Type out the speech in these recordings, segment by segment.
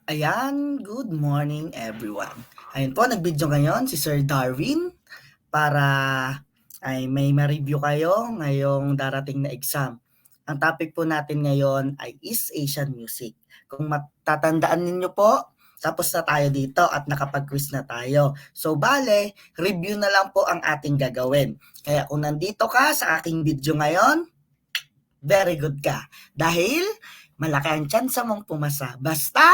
Ayan, good morning everyone. Ayun po, nag-video ngayon si Sir Darwin para ay may ma-review kayo ngayong darating na exam. Ang topic po natin ngayon ay East Asian Music. Kung matatandaan ninyo po, tapos na tayo dito at nakapag-quiz na tayo. So bale, review na lang po ang ating gagawin. Kaya kung nandito ka sa aking video ngayon, very good ka. Dahil malaki ang tsansa mong pumasa. Basta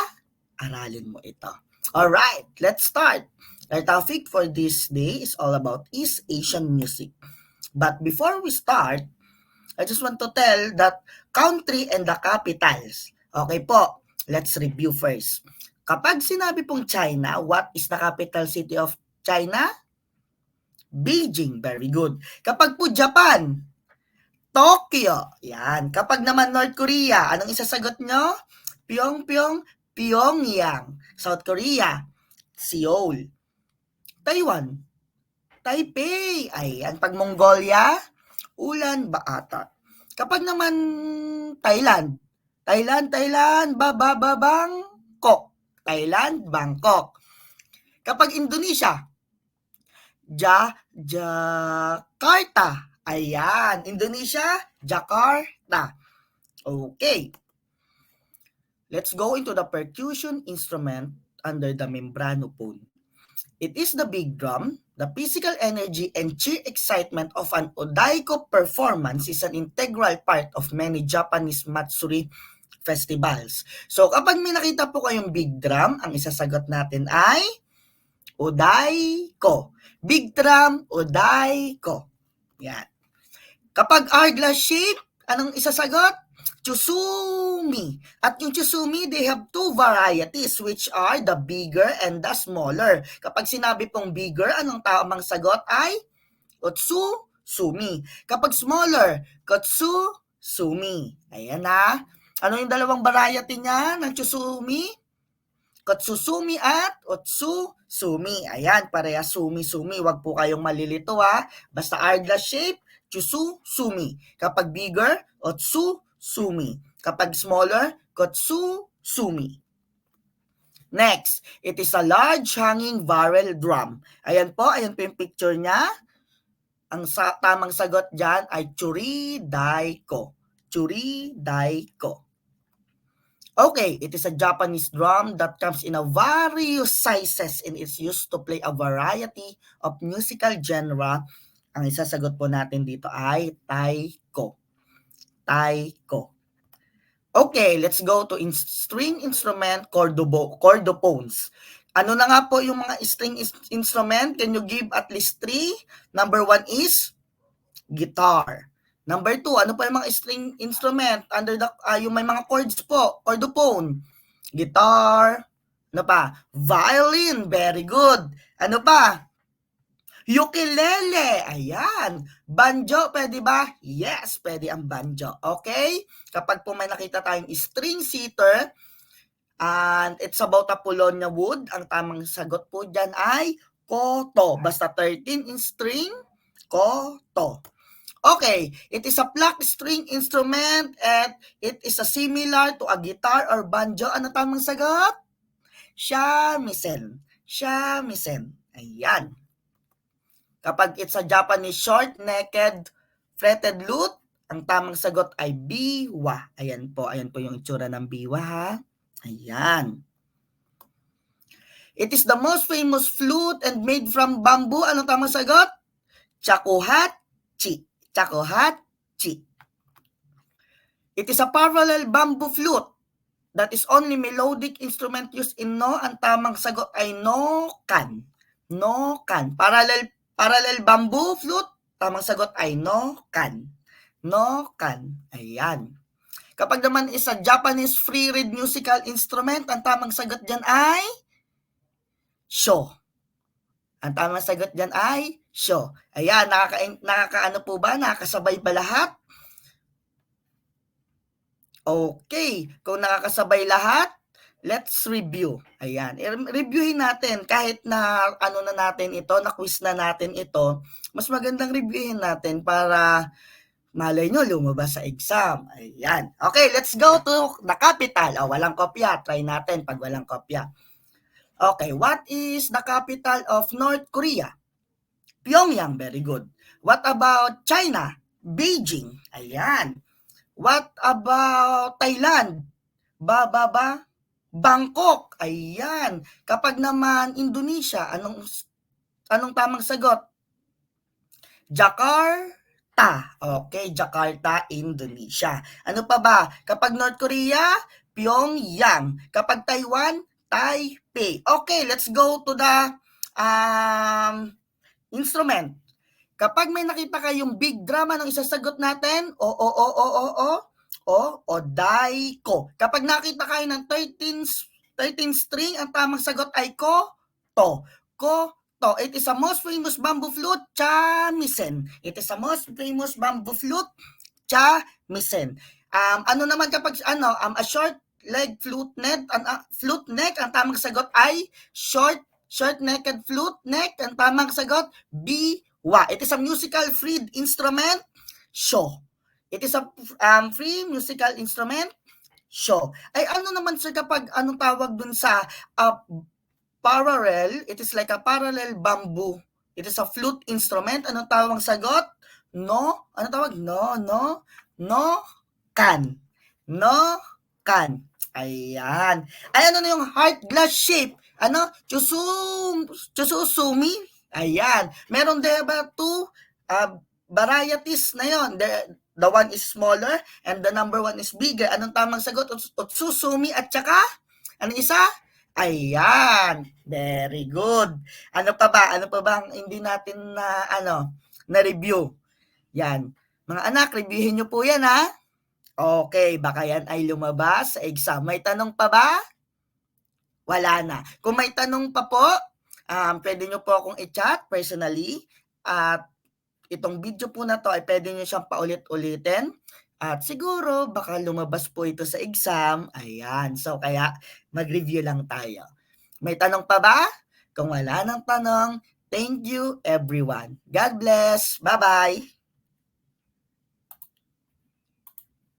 aralin mo ito. Alright, let's start. Our topic for this day is all about East Asian music. But before we start, I just want to tell that country and the capitals. Okay po, let's review first. Kapag sinabi pong China, what is the capital city of China? Beijing, very good. Kapag po Japan, Tokyo, yan. Kapag naman North Korea, anong isasagot nyo? Pyongyang. South Korea, Seoul. Taiwan, Taipei. Ayan. Pag Mongolia, Ulaanbaatar. Kapag naman Thailand, Bangkok. Thailand, Bangkok. Kapag Indonesia, Jakarta. Ayan. Indonesia, Jakarta. Okay. Let's go into the percussion instrument under the membranophone. It is the big drum. The physical energy and sheer excitement of an odaiko performance is an integral part of many Japanese matsuri festivals. So kapag may nakita po kayong big drum, ang isasagot natin ay odaiko. Big drum, odaiko. Yan. Kapag hourglass shape, anong isasagot? Chusumi. At yung chusumi, they have two varieties which are the bigger and the smaller. Kapag sinabi pong bigger, anong tamang sagot ay Otsusumi. Kapag smaller, Kotsusumi. Ayan na. Ano yung dalawang variety niya ng chusumi? Kotsusumi at Otsusumi. Ayan, pareha sumi-sumi. Huwag po kayong malilito ha. Basta hourglass shape, Chusumi. Kapag bigger, Otsusumi. Kapag smaller, Kotsusumi. Next, it is a large hanging barrel drum. Ayan po yung picture niya. Ang tamang sagot dyan ay churidaiko. Churidaiko. Okay, it is a Japanese drum that comes in a various sizes and is used to play a variety of musical genre. Ang isasagot po natin dito ay taiko. Taiko. Okay, let's go to string instrument chordophones. Ano na nga po yung mga string instrument? Can you give at least 3? Number 1 is guitar. Number 2, ano pa yung mga string instrument? Under the yung may mga chords po, chordophone. Guitar. Ano pa? Violin. Very good. Ano pa? Ukulele. Ayan. Banjo, pwede ba? Yes, pwede ang banjo. Okay? Kapag po may nakita tayong string seater, and it's about a Polonia wood, ang tamang sagot po dyan ay koto. Basta 13 in string, koto. Okay, it is a plucked string instrument and it is a similar to a guitar or banjo. Ano tamang sagot? Shamisen. Shamisen. Ayan. Kapag it's a Japanese short-necked fretted lute, ang tamang sagot ay biwa. Ayan po yung itsura ng biwa ha. Ayan. It is the most famous flute and made from bamboo. Ano tamang sagot? Shakuhachi. Shakuhachi. It is a parallel bamboo flute that is only melodic instrument used in no. Ang tamang sagot ay no-kan. No-kan. Parallel bamboo flute, tamang sagot ay no-kan. No-kan. Ayan. Kapag naman is a Japanese free reed musical instrument, ang tamang sagot dyan ay sho. Ang tamang sagot dyan ay sho. Ayan, nakakaano po ba? Nakakasabay ba lahat? Okay, kung nakakasabay lahat, let's review. Ayan, reviewin natin kahit na ano na natin ito, na quiz na natin ito, mas magandang reviewin natin para Malay nyo, lumabas sa exam. Ayan. Okay, let's go to the capital. Walang kopya. Try natin pag walang kopya. Okay, what is the capital of North Korea? Pyongyang, very good. What about China? Beijing. Ayan. What about Thailand? Bangkok. Ayan. Kapag naman Indonesia, anong tamang sagot? Jakarta. Okay, Jakarta, Indonesia. Ano pa ba? Kapag North Korea, Pyongyang. Kapag Taiwan, Taipei. Okay, let's go to the instrument. Kapag may nakita kayong big drum, anong isasagot natin? O, daiko. Kapag nakita kayo ng 13 string, ang tamang sagot ay to. It is a most famous bamboo flute, shamisen. It is a most famous bamboo flute, shamisen. Ano naman kapag a short leg flute neck, ang tamang sagot ay short-necked flute neck, ang tamang sagot biwa. It is a musical free instrument, sho. It is a free musical instrument, sho. Ay ano naman sir kapag anong tawag dun sa parallel? It is like a parallel bamboo. It is a flute instrument. Anong tawag sagot? No. Ano tawag? No, can. Ayan. Ay ano na yung heart glass shape? Chususumi? Ayan. Meron diba two varieties na yon. The one is smaller and the number one is bigger. Anong tamang sagot? Utsusumi at saka? Ano isa? Ayan. Very good. Ano pa ba ang hindi natin na-review? Yan. Mga anak, reviewin nyo po yan ha. Okay, baka yan ay lumabas sa exam. May tanong pa ba? Wala na. Kung may tanong pa po, pwede nyo po akong i-chat personally. At itong video po na to ay pwede nyo siyang paulit-ulitin. At siguro, baka lumabas po ito sa exam. Ayan. So, kaya mag-review lang tayo. May tanong pa ba? Kung wala nang tanong, thank you everyone. God bless. Bye-bye.